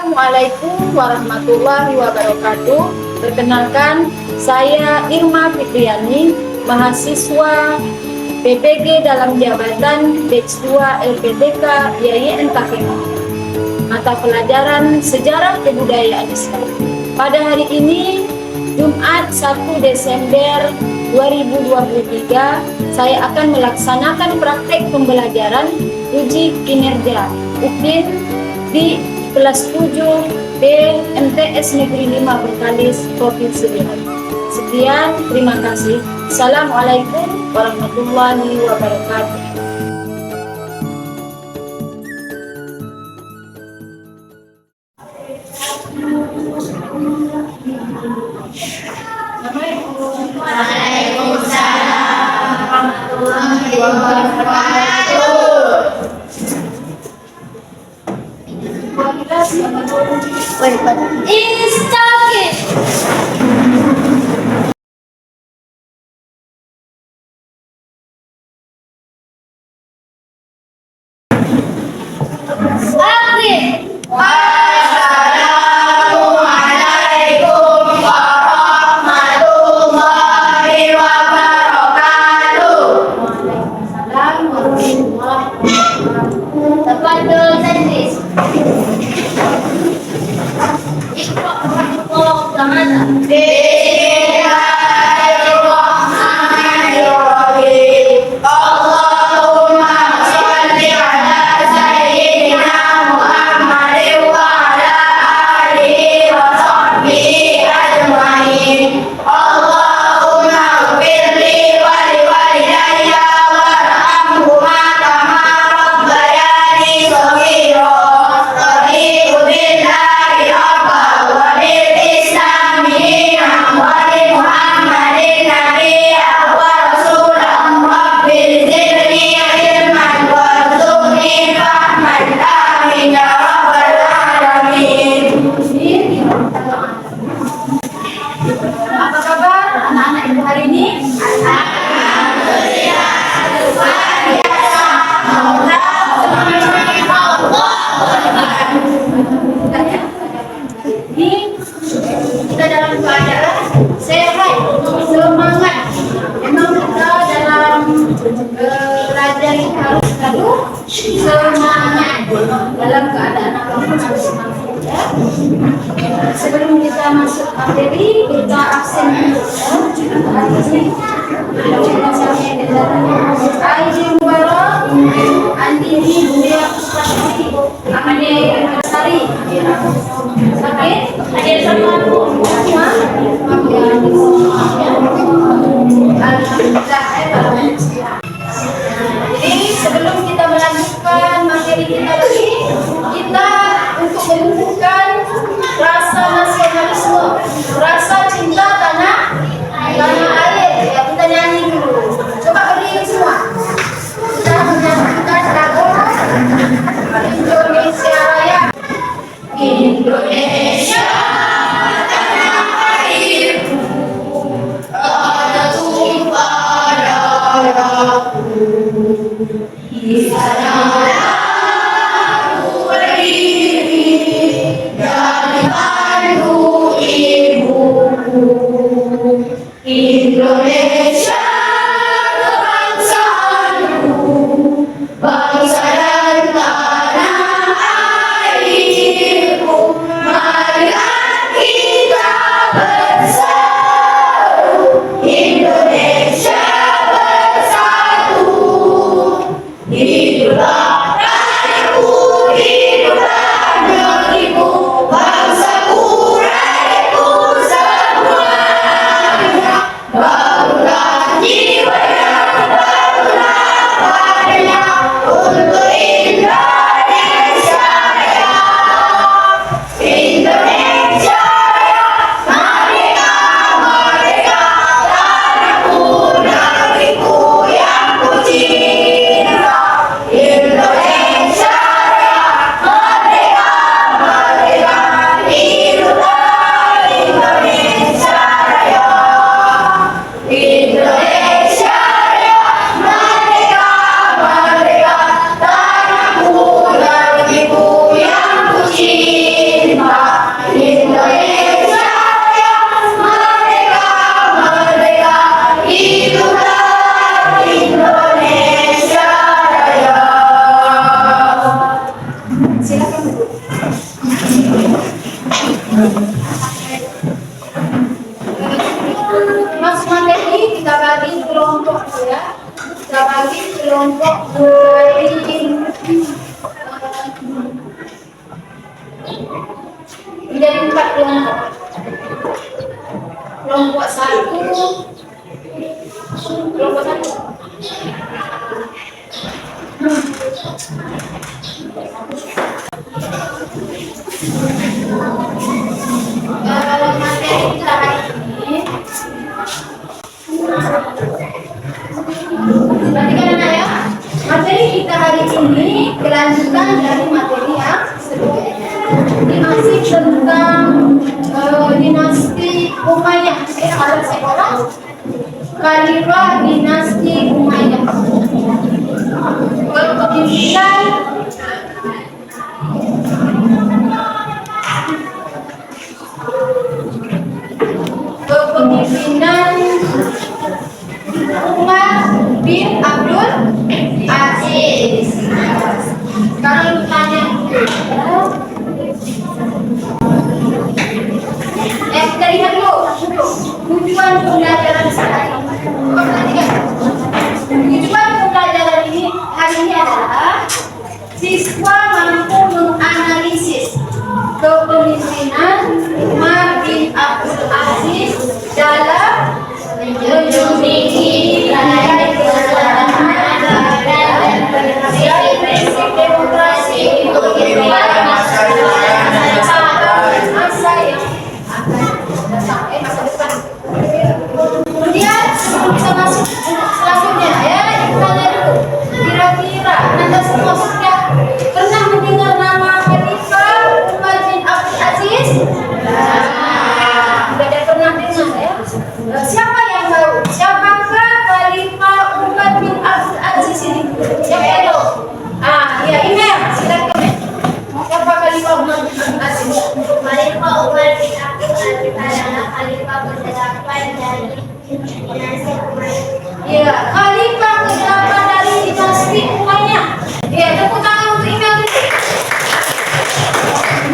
Assalamualaikum warahmatullahi wabarakatuh. Perkenalkan, saya Irma Fitriani, mahasiswa PPG dalam jabatan Batch 2 LPDK YIN Takema. Mata pelajaran Sejarah Kebudayaan Islam. Pada hari ini, Jumat 1 Desember 2023, saya akan melaksanakan praktek pembelajaran uji kinerja UPIN di kelas 7 B MTS Negeri 5 Bengkalis, Provinsi Riau. Sekian, terima kasih. Assalamualaikum warahmatullahi wabarakatuh. Waalaikumsalam warahmatullahi wabarakatuh. Instakit. Assalamualaikum warahmatullahi wabarakatuh. Waalaikumsalam warahmatullahi wabarakatuh. Tafadhol tadris. Bismillahirrahmanirrahim. Allahumma sholli ala sayyidina Muhammadin wa ala alihi wa sahbihi ajmain. Allahumma ighfirli wa liwalidayya warhamhuma kama rabbayani shaghira. Raditu billahi rabban wa bil islami wa bi Muhammadin nabiyyan wa rasulan. Rabbil zidni ilman warzuqni fahman. Amin ya rabbal alamin. Apa kabar anak-anak ibu hari ini? Alhamdulillah, luar biasa. Ini kita dalam keadaan sehat, semangat. Memang kita dalam belajar ini harus selalu semangat. Dalam keadaan apapun harus semangat. Ya. Sebelum kita masuk materi, kita absen dulu. Aidi Mubarak, Andini Budia Pustaki, Amane Sari. Sakit? Ada sama semua? Alhamdulillah. Jadi sebelum kita melanjutkan materi kita lagi, kita untuk menumbuhkan rasa nasionalisme, rasa cinta tanah air. Ya, kita nyanyi dulu. Coba berdiri semua. Kita menyanyikan lagu Indonesia Raya. Indonesia tanah airku, ada tumpah darahku. Di sana aku silakan duduk. Mas materi kita bagi kelompok ya. Kita bagi kelompok menjadi 4 kelompok. Kelompok 1, kelompok 1. Kalau materi kita hari ini, perhatikan anak ya. Materi kita hari ini kelanjutan dari materi yang sebelumnya. Ini masih tentang dinasti Umayyah. Ada sekolah Khalifah dinasti Umayyah. Kepemimpinan Umar bin Abdul Aziz. Sekarang tanya dulu. Kita lihat dulu tujuan pembelajaran sekarang. Tujuan pembelajaran ini hari ini adalah siswa mampu menganalisis kepemimpinan Umar bin Abdul Aziz dalam menjunjung kesetaraan dan prinsip demokrasi untuk kehidupan masa yang akan datang. Kemudian kita masuk selanjutnya ya, kita lihat dulu. Kira-kira Anda semua sudah pernah mendengar nama Khalifah Umar bin Abdul Aziz? Sudah ada pernah dengar ya? Siapa yang tahu? Siapakah Khalifah Umar bin Abdul Aziz ini? Siapa yang tahu? Ya, Imam, silakan. Siapa Khalifah Umar bin Abdul Aziz? Khalifah Umar bin Abdul Aziz adalah khalifah ke-8 dari dinasti Umayyah. Ya, Khalifah ke-8 dari dinasti Umayyah. Ya, tepuk tangan untuk Imam itu.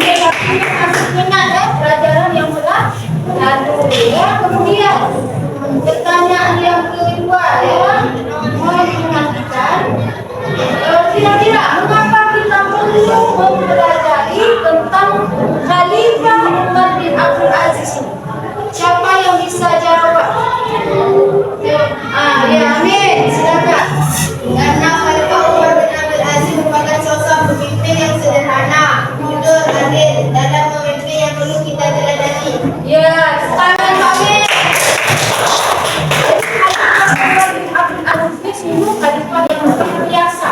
Ya, ini masih ingat ya pelajaran yang lalu ya. Kemudian pertanyaan yang kedua ya, mau diperhatikan. Kira-kira mengapa kita perlu mempelajari tentang Khalifah Umar bin Abdul Aziz ini? Siapa yang bisa jawab? Ya, Amin, silakan. Karena Khalifah Umar bin Abdul Aziz merupakan sosok pemimpin yang sederhana, jujur, adil, dalam memimpin yang perlu kita teladani. Ya, tangan Amin. Khalifah bin Abdul Aziz ini khalifah yang luar biasa.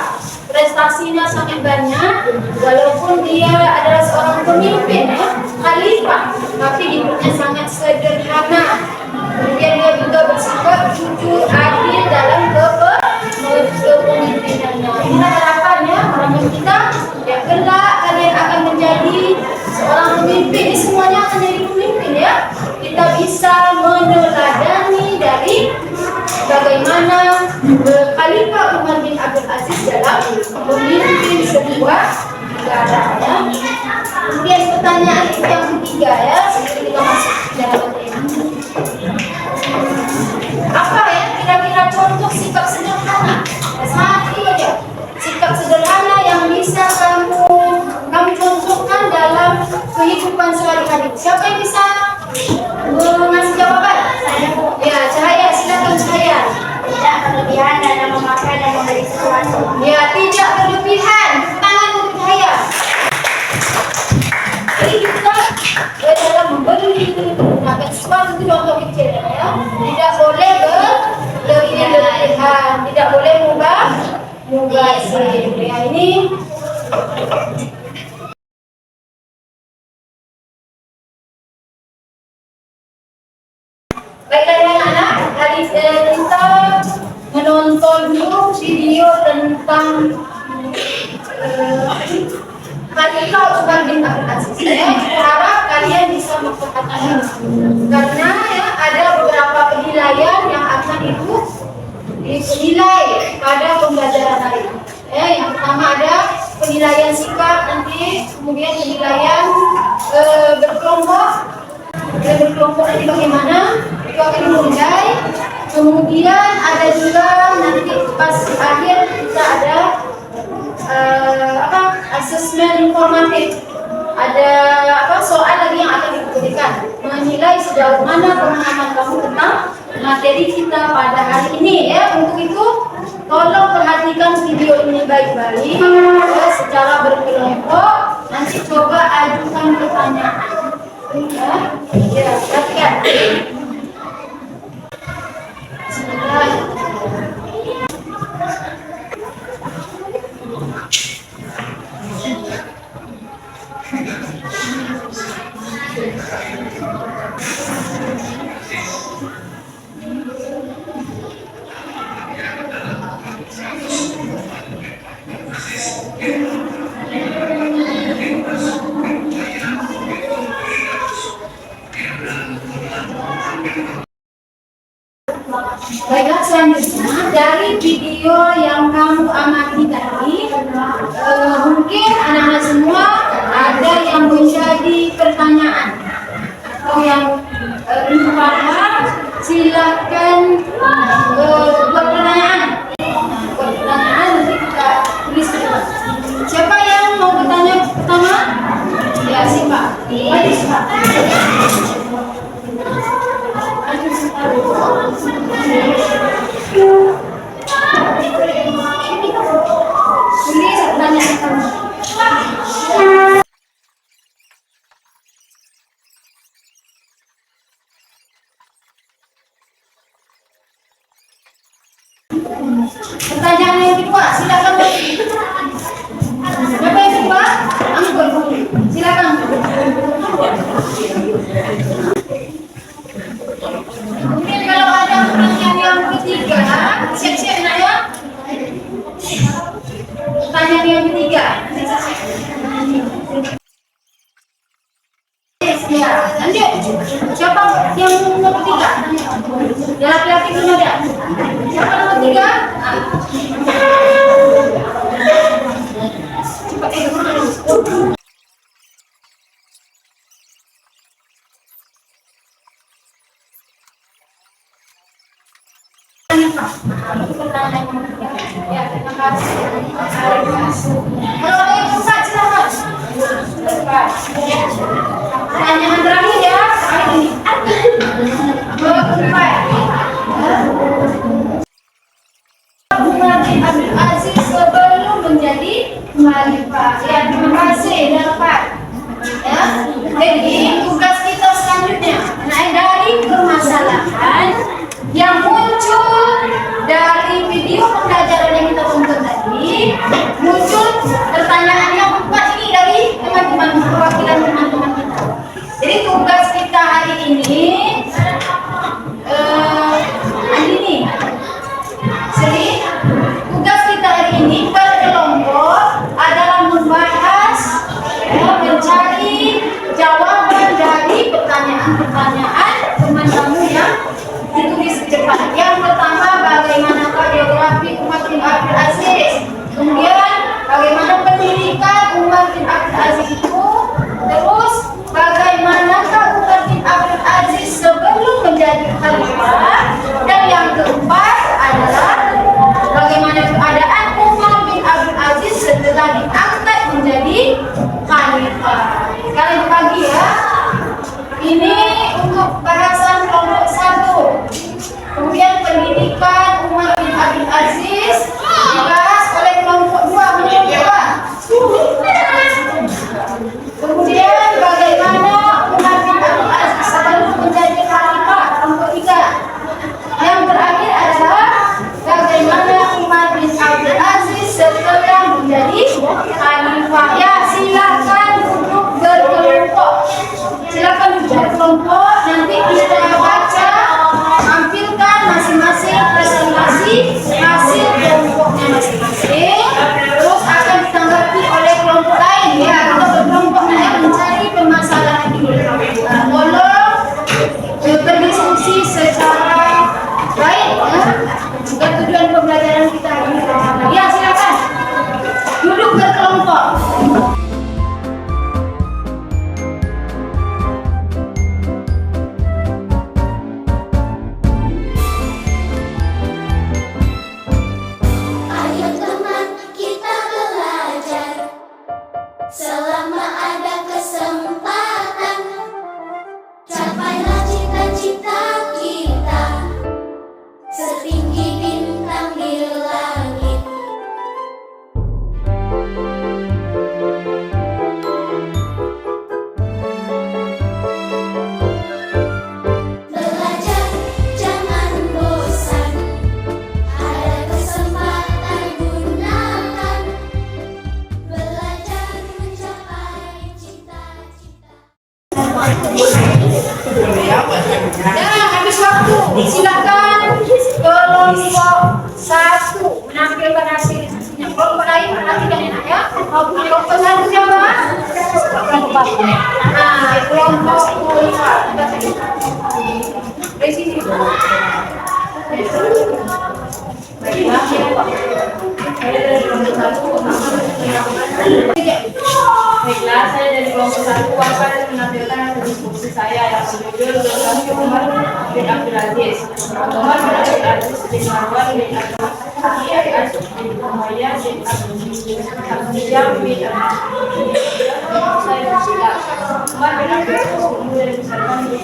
Prestasinya sangat banyak, walaupun dia adalah seorang pemimpin ya, khalifah, tapi hidupnya sangat sederhana. Kemudian dia juga bersikap jujur, adil dalam kepemimpinannya. Ini harapannya harapan kita ya, kelak kalian akan menjadi seorang pemimpin. Ini semuanya akan jadi pemimpin ya. Kita bisa meneladani dari bagaimana Khalifah Umar bin Abdul Aziz dalam memimpin sebuah negara ya. Kemudian pertanyaan yang ketiga ya, sebelum kita masuk dalam materi. Apa ya kira-kira contoh sikap sederhana? Satu aja. Sikap sederhana yang bisa kamu contohkan dalam kehidupan sehari-hari. Siapa yang bisa mengasih jawaban? Ya, Cahaya, silakan Cahaya. Tidak berlebihan dalam memakai dan memberi sesuatu. Ya, tidak berlebihan. Tangan untuk Cahaya. Jadi kita dalam memberi menggunakan sesuatu itu contoh kecil ya. Tidak boleh berlebihan, tidak boleh mubazir. Ya, ini baiklah anak-anak, hari kita menonton dulu video tentang Khalifah Umar bin Abdul Aziz. Saya harap kalian bisa memperhatikan karena ya, ada beberapa penilaian yang akan dinilai pada pembelajaran hari ini. Yang pertama ada penilaian sikap nanti, kemudian penilaian berkelompok. Berkelompok nanti bagaimana? Itu akan dimulai. Kemudian ada juga nanti pas akhir kita ada asesmen informatif. Ada soal lagi yang akan diberikan menilai sejauh mana pemahaman kamu tentang materi kita pada hari ini ya. Untuk itu tolong perhatikan video ini baik-baik secara berkelompok. Nanti coba ajukan pertanyaan ya, perhatikan. Baiklah, selanjutnya dari video yang kamu amati tadi, mungkin anak-anak semua ada yang menjadi pertanyaan atau yang belum paham. Silakan buat pertanyaan. Buat pertanyaan nanti kita tulis dulu. Siapa yang mau bertanya pertama? Ya, si Pak. Mari, si Pak. Pertanyaan yang kedua, silakan. Siapa yang kedua? Anggur. Silakan. Mungkin kalau ada pertanyaan yang ketiga, siap-siap nak ya. Pertanyaan yang ketiga. Ya, lanjut. Siapa yang nomor ketiga? Ya, laki-laki belum ada. Siapa nomor tiga? Cepat. Ya, terima kasih. Kalau ada yang susah, silakan. Pertanyaan terakhir ya, hari ini. Umar bin Abdul Aziz sebelum menjadi khalifah. Ya, terima kasih, dapat. Ya, jadi tugas kita selanjutnya, dari permasalahan yang muncul dari video pembelajaran yang kita tonton tadi, muncul pertanyaan yang empat ini dari teman-teman, perwakilan teman-teman kita. Jadi tugas kita hari ini tugas kita hari ini berkelompok adalah membahas, mencari jawaban dari pertanyaan-pertanyaan teman kamu yang ditulis di depan. Yang pertama, bagaimanakah biografi Umar bin Abdul Aziz? Kemudian, bagaimana pendidikan Umar bin Abdul Aziz itu? Terus, bagaimanakah Umar bin Abdul Aziz sebelum menjadi khalifah? Dan yang keempat adalah bagaimana keadaan Umar bin Abdul Aziz setelah diangkat menjadi khalifah. Kalian berbagi ya. Ini untuk bahasan kelompok 1. Kemudian pendidikan Umar bin Abdul Aziz dibahas oleh kelompok 2. Kemudian bagaimana Umar bin Abdul Aziz sebelum menjadi khalifah, kelompok 3. Yang terakhir adalah bagaimana Umar bin Abdul Aziz setelah menjadi khalifah. Ya, silakan duduk berkelompok. Silakan duduk berkelompok. Nanti kita baca, tampilkan masing-masing presentasi hasil kelompoknya masing-masing. Terus akan ditanggapi oleh kelompok lain. Ya, kita berkelompok yang mencari Ya, habis waktu. Silakan kelompok 1 menampilkan hasil diskusinya. Kelompok lain perhatikan enak ya. Kelompok 1 siapa? Kelompok 4. Nah, kelompok 2. Dari sini. Baiklah, saya dari kelompok 1 akan menampilkan hasil diskusi saya yang berjudul Donasi Umar bin Abdul Aziz. Umar bin Abdul Aziz bin Marwan bin Abdul Aziz bin Umayyah bin Abdul bin saya bersilat. Umar bin Abdul Aziz kemudian dibesarkan di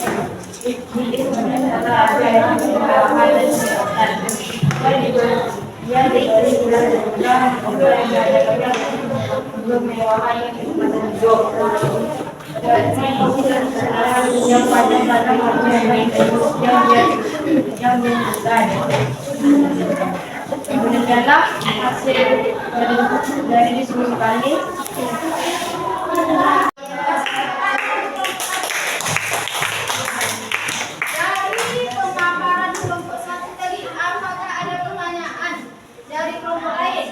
dia diberi bulan dan kemewahan hidup yang pada yang demikianlah hasil dari diskusi kali. Dari pemaparan kelompok 1 tadi, apakah ada pertanyaan dari kelompok lain?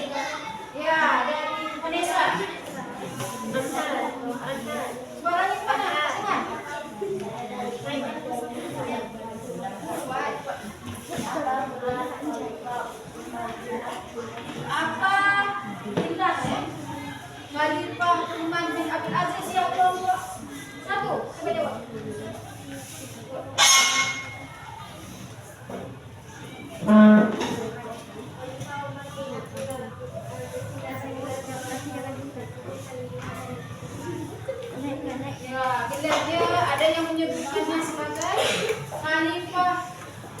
Ya, dari Vanessa. Suaranya mana? Apa jelas ya? Khalifah Umar bin Abdul Aziz yang kelompok 1. Coba jawab. Ya, dia ada yang menyebutkannya sebagai Khalifah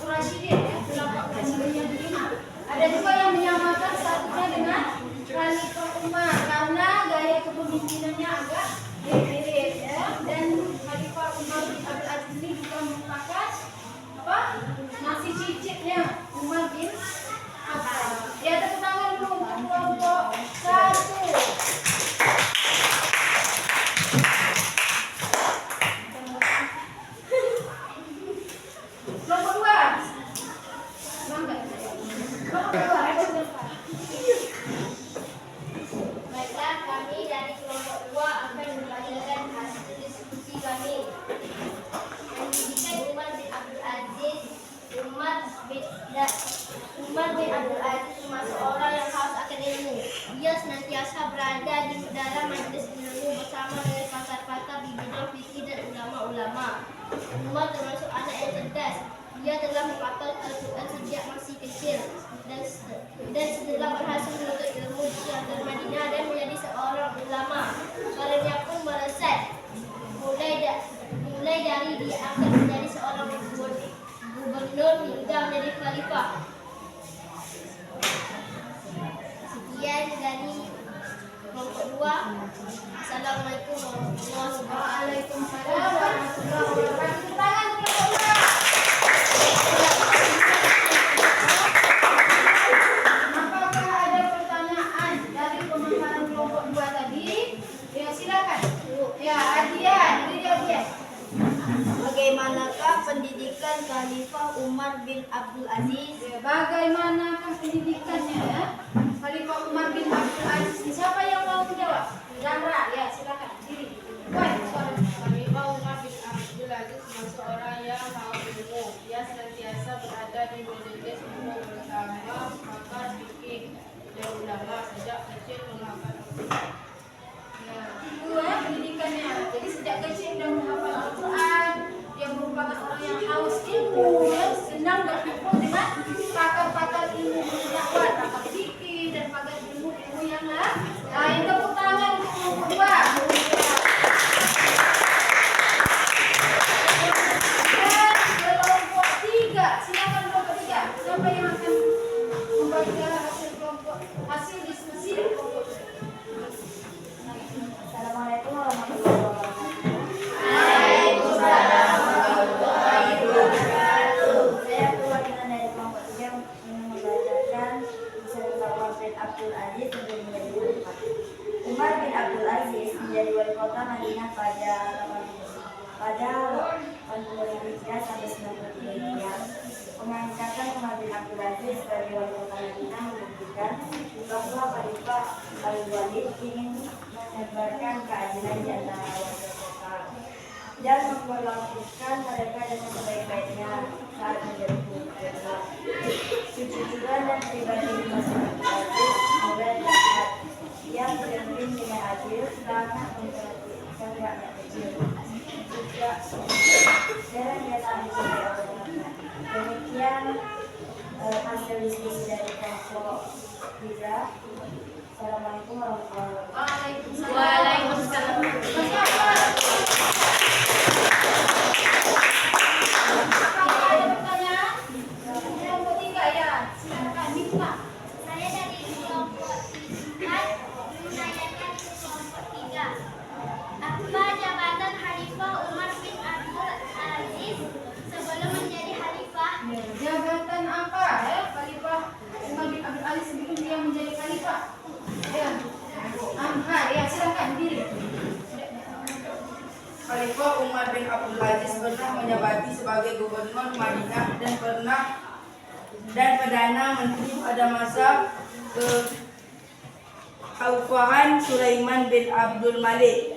Rasyidin ya, khilafah Rasyidin yang kelima. Ada juga yang menyamakan satunya dengan Khalifah Umar karena gaya kepemimpinannya agak mirip ya. Dan Khalifah Umar bin Abdul Aziz ini juga merupakan apa? Masih cicitnya Umar bin Khattab. Ya, tepuk tangan dulu untuk kelompok 1. Baiklah, kami dari kelompok 2 akan membacakan hasil diskusi kami. Pendidikan Umar bin Abdul Aziz. Umar bin Abdul Aziz termasuk orang yang haus akan ilmu. Dia senantiasa berada di dalam majelis ilmu bersama dengan pakar-pakar di bidang fikih dan ulama-ulama. Umar termasuk anak yang cerdas. Dia telah menghafal Al-Quran sejak masih kecil dan setelah berhasil menuntut ilmu di Syahrir Madinah dan menjadi seorang ulama. Karirnya pun melesat. Mulai dari dia akan menjadi seorang gubernur hingga menjadi khalifah. Sekian dari kelompok 2. Assalamualaikum warahmatullahi wabarakatuh. Apakah ada pertanyaan dari pemaparan kelompok 2 tadi? Ya, silakan. Ya, Adian, diri Adian. Bagaimanakah pendidikan Khalifah Umar bin Abdul Aziz? Ya, bagaimanakah pendidikannya ya? Khalifah Umar bin Abdul Aziz. Siapa yang mau menjawab? Zahra, ya silakan. Diri. Woi, suara. Khalifah Umar bin Abdul Aziz termasuk orang yang haus ilmu. Dia senantiasa berada di majelis ilmu bersama pakar fikih dan ulama sejak kecil menghafal Al-Quran. Ya, itu ya pendidikannya. Jadi sejak kecil sudah menghafal Al-Quran. Dia merupakan orang yang haus ilmu, ya, senang berkumpul dengan pakar-pakar ilmu pengetahuan, pakar fikih dan pakar ilmu yang lain. Tepuk tangan untuk kelompok 2. Kelompok 3, silakan kelompok 3. Siapa yang akan membaca hasil diskusi kelompok 3? Assalamualaikum warahmatullahi wabarakatuh. Saya perwakilan dari kelompok 3 membacakan Khalifah Umar bin Abdul Aziz sebelum menjadi khalifah. Umar bin Abdul Aziz menjadi wali kota Madinah pada 8 pada 83 sampai 93. Pengangkatan Umar bin Abdul Aziz sebagai wali kota Madinah membuktikan bahwa Khalifah Al-Walid ingin menebarkan keadilan di antara warga kota dan memperlakukan mereka dengan sebaik-baiknya saat menjadi gubernur. Kejujuran dan pribadi Umar bin Abdul Aziz mulai terlihat. Ia berpemimpin dengan adil, sangat memperhatikan rakyat kecil. Juga jarang dia tahu sebagai. Demikian hasil diskusi dari kelompok Hijrah. Assalamualaikum warahmatullahi wabarakatuh. Waalaikumsalam. Apakah ada pertanyaan? Kelompok 3 ya. Silakan Mifta. Saya dari kelompok 4 menanyakan ke kelompok 3. Apa jabatan Khalifah Umar bin Abdul Aziz sebelum menjadi khalifah? Jabatan apa ya Khalifah Umar bin Abdul Aziz sebelum dia menjadi khalifah? Ya. Ya silakan diri. Khalifah Umar bin Abdul Aziz pernah menjabati sebagai gubernur Madinah dan perdana menteri pada masa kekhalifahan Sulaiman bin Abdul Malik.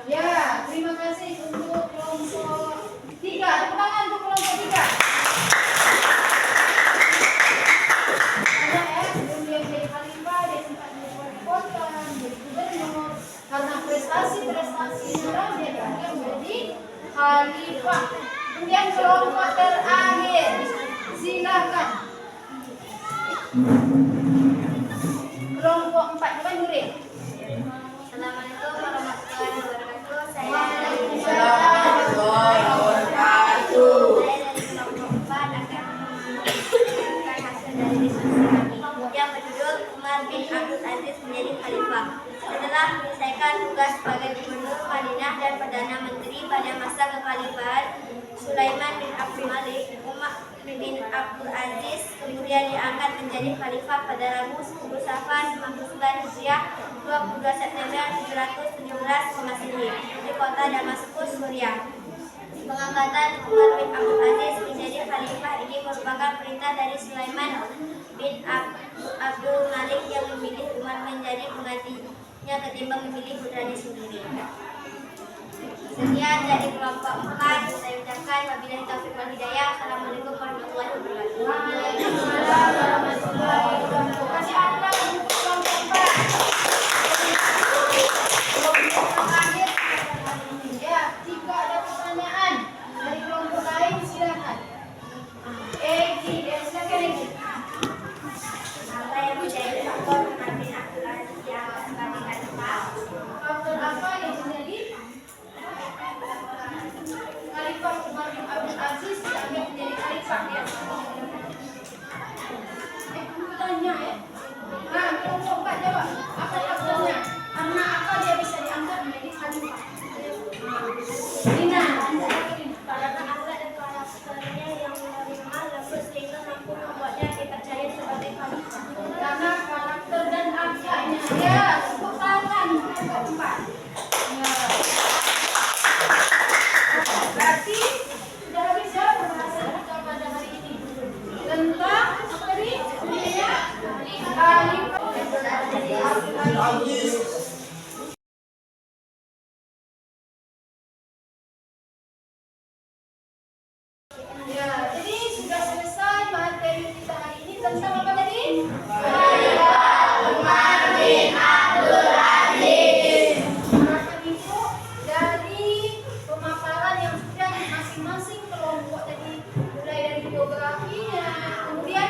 Ya, terima kasih untuk kelompok 3. Tepuk tangan untuk kelompok 3. Ada ya, sebelum dia menjadi khalifah, dia sempat menjadi wali kota, menjadi gubernur. Karena prestasinya dia diangkat menjadi khalifah. Kemudian kelompok terakhir, silakan. Kelompok 4, Depan Nuril. Assalamualaikum warahmatullahi wabarakatuh. Saya Warahmatullahi wabarakatuh. dari kelompok 4 akan menunjukkan hasil dari diskusi kami yang berjudul Umar bin Abdul Aziz menjadi khalifah. Setelah menyelesaikan tugas sebagai gubernur Madinah dan perdana menteri pada masa kekhalifahan Sulaiman bin Abdul Malik, Umar bin Abdul Aziz kemudian diangkat menjadi khalifah pada Rabu 10 Safar 99 Hijriah 22 September 717 Masehi di kota Damaskus, Suriah. Pengangkatan Umar bin Abdul Aziz menjadi khalifah ini merupakan perintah dari Sulaiman bin Abdul Malik yang memilih Umar menjadi penggantinya ketimbang memilih putranya sendiri. Sekian dari kelompok 4, saya ucapkan wabillahi taufiq wal hidayah. Assalamualaikum warahmatullahi wabarakatuh. Waalaikumsalam warahmatullahi wabarakatuh. Kasih aplaus untuk kelompok 4. Kelompok terakhir ya, jika ada pertanyaan dari kelompok lain silakan. Silakan Egi. Apa yang menjadi faktor Umar bin Abdul Aziz diangkat sebagai khalifah? Faktor apa yang menjadi Khalifah Umar bin Abdul Aziz diangkat menjadi khalifah ya? Tanya ya. Nah, kelompok 4 jawab. Apa faktornya? Karena apa dia bisa diangkat menjadi khalifah? Rina. Karena akhlak dan karakternya yang menerima lembut sehingga mampu membuatnya dipercaya sebagai khalifah. Karena karakter dan akhlaknya. Ya, tepuk tangan kelompok 4. Ya. Berarti sudah habis ya pembahasan kita pada hari ini tentang apa tadi? Khalifah. Ya, jadi sudah selesai materi kita hari ini tentang apa tadi? Khalifah Umar bin Abdul Aziz. Harapan Ibu dari pemaparan yang sudah masing-masing kelompok tadi, mulai dari biografinya, kemudian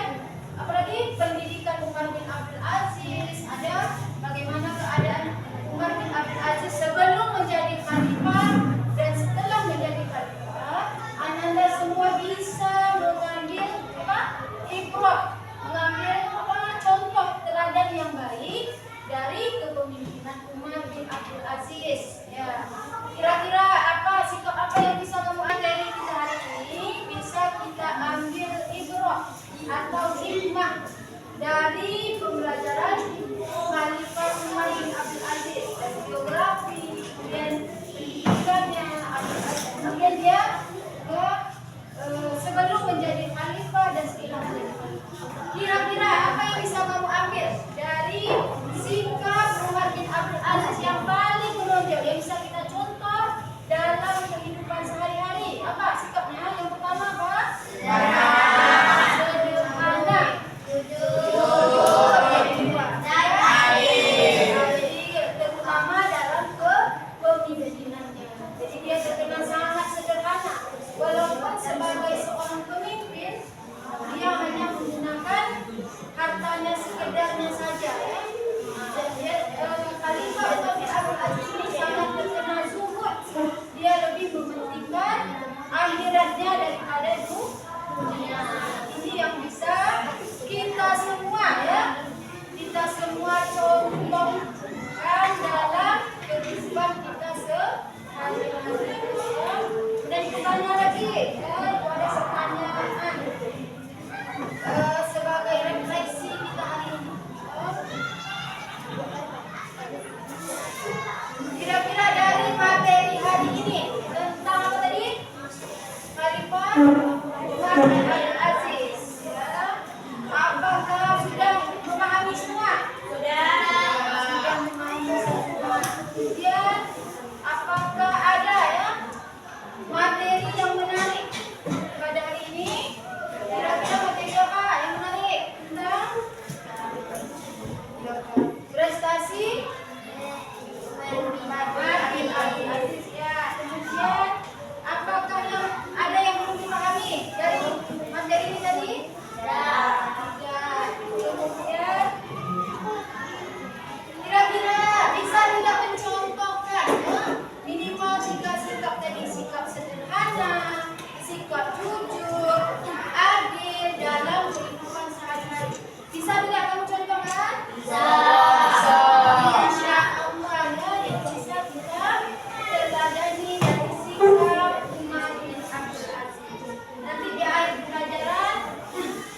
apalagi pendidikan Umar bin Abdul Aziz, ada bagaimana keadaan Umar bin Abdul Aziz sebelum menjadi khalifah dan setelah menjadi khalifah. Anda semua bisa mengambil apa? Ibrah, mengambil apa? Contoh dari pembelajaran Khalifah Umar bin Abdul Aziz dan geografi, kemudian pendidikannya Abdul Aziz, kemudian dia ke sebelum menjadi khalifah dan setelah menjadi khalifah. Kira-kira apa yang bisa kamu ambil dari sikap Umar bin Abdul Aziz yang paling menonjol yang bisa kita contoh dalam kehidupan sehari-hari? Apa sikapnya? Yang pertama apa? Sederhana. Terutama dalam kepemimpinannya. Jadi dia terkenal sangat sederhana. Walaupun sebagai seorang pemimpin, dia hanya menggunakan hartanya sekedarnya saja, ya. Dan dia Khalifah Umar bin Abdul Aziz ini sangat terkenal zuhud. Dia lebih mementingkan akhiratnya daripada dunia. Ini yang bisa kita semua, ya, kita semua contohkan dalam kehidupan kita sehari-hari. Ya. Dan ditanya lagi, ada pertanyaan sebagai refleksi kita hari ini. Kira-kira dari materi hari ini tentang apa tadi? Khalifah Umar bin Abdul Aziz. Ya. Apakah sudah memahami semua? Sudah memahami semua. Kemudian apakah ada, ya, materi yang menarik pada hari ini? Kira-kira materi apa yang menarik tentang prestasi Umar bin Abdul Aziz, ya. Kemudian apakah ada yang belum dipahami dari materi ini tadi? Ya. Kemudian kira-kira bisa tidak mencontohkan, ya, minimal 3 sikap tadi: sikap sederhana, sikap jujur, adil dalam kehidupan sehari-hari. Bisa tidak kamu contohkan? Bisa. Insya Allah, ya, bisa kita teladani dari sikap Umar bin Abdul Aziz. Nanti di akhir pelajaran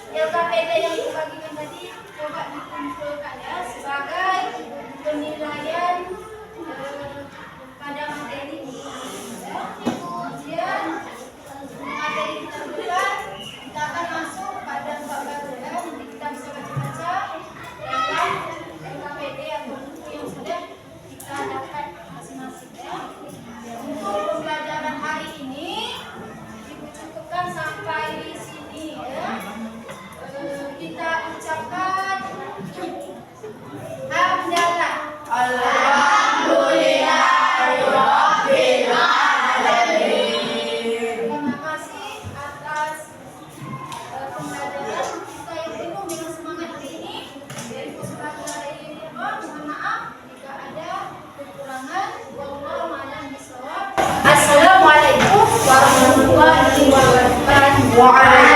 LKPD yang dibagikan tadi coba dikumpulkan, ya, sebagai penilaian pada materi ini. Ya. Kemudian materi kita bulan kita akan masuk pada bab baru, ya. Nanti kita bisa baca-baca dalam LKPD atau buku yang sudah kita dapat masing-masing, ya. Untuk pembelajaran hari ini Ibu cukupkan sampai di sini, ya. Kita ucapkan hamdalah. Terima kasih atas pembelajaran kita yang penuh dengan semangat hari ini. Dari kesempatan ini, mohon maaf jika ada kekurangan. Wallahu a'lam bishawab. Assalamualaikum warahmatullahi wabarakatuh.